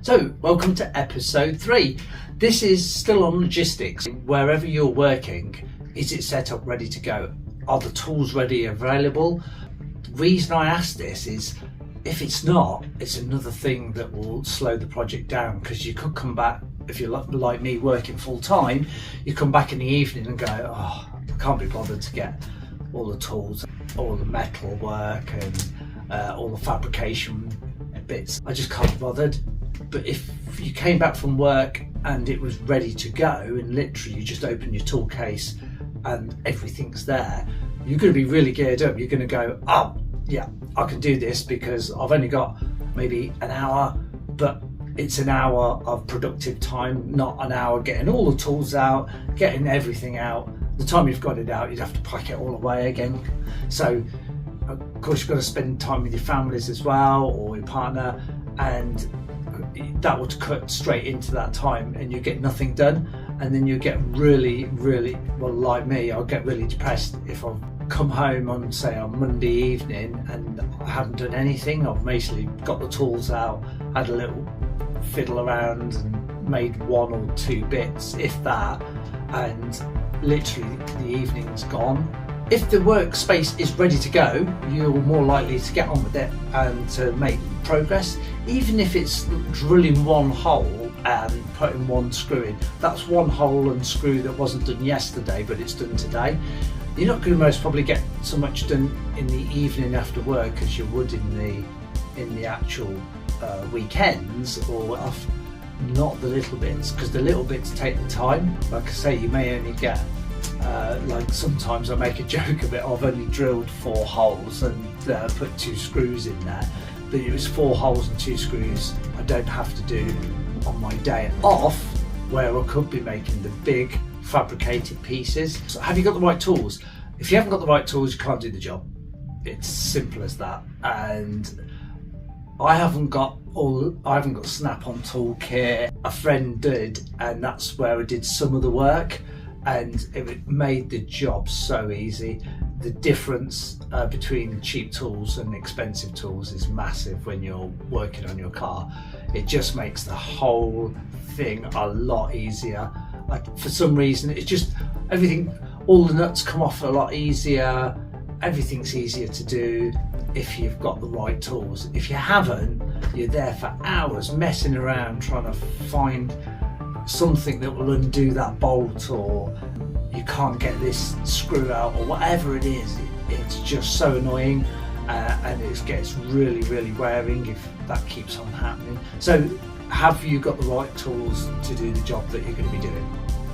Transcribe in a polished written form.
So, welcome to episode 3. This is still on logistics. Wherever you're working, is it set up ready to go? Are the tools ready, available? The reason I ask this is if it's not, it's another thing that will slow the project down, because you could come back, if you're like me working full time, you come back in the evening and go, oh, I can't be bothered to get all the tools, all the metal work and all the fabrication bits. I just can't be bothered. But if you came back from work and it was ready to go, and literally you just open your tool case and everything's there, you're going to be really geared up. You're going to go, oh yeah, I can do this because I've only got maybe an hour, but it's an hour of productive time, not an hour getting all the tools out, getting everything out. The time you've got it out, you'd have to pack it all away again. So of course you've got to spend time with your families as well, or your partner, and that would cut straight into that time and you get nothing done. And then you get really, well, like me, I'll get really depressed if I've come home on, say, on Monday evening and I haven't done anything. I've basically got the tools out, had a little fiddle around and made one or two bits, if that, and literally the evening's gone. If the workspace is ready to go, you're more likely to get on with it and to make progress. Even if it's drilling one hole and putting one screw in, that's one hole and screw that wasn't done yesterday, but it's done today. You're not going to most probably get so much done in the evening after work as you would in the actual weekends or off. Not the little bits, because the little bits take the time. Like I say, you may only get like sometimes I make a joke of it, I've only drilled 4 holes and put 2 screws in there, but it was 4 holes and 2 screws I don't have to do on my day off, where I could be making the big fabricated pieces. So have you got the right tools? If you haven't got the right tools, you can't do the job. It's simple as that. And I haven't got snap-on toolkit. A friend did, and that's where I did some of the work, and it made the job so easy. The difference between cheap tools and expensive tools is massive when you're working on your car. It just makes the whole thing a lot easier. For some reason, it's just everything, all the nuts come off a lot easier. Everything's easier to do if you've got the right tools. If you haven't, you're there for hours messing around trying to find something that will undo that bolt, or you can't get this screw out, or whatever it is. It's just so annoying, and it gets really wearing if that keeps on happening. So have you got the right tools to do the job that you're going to be doing?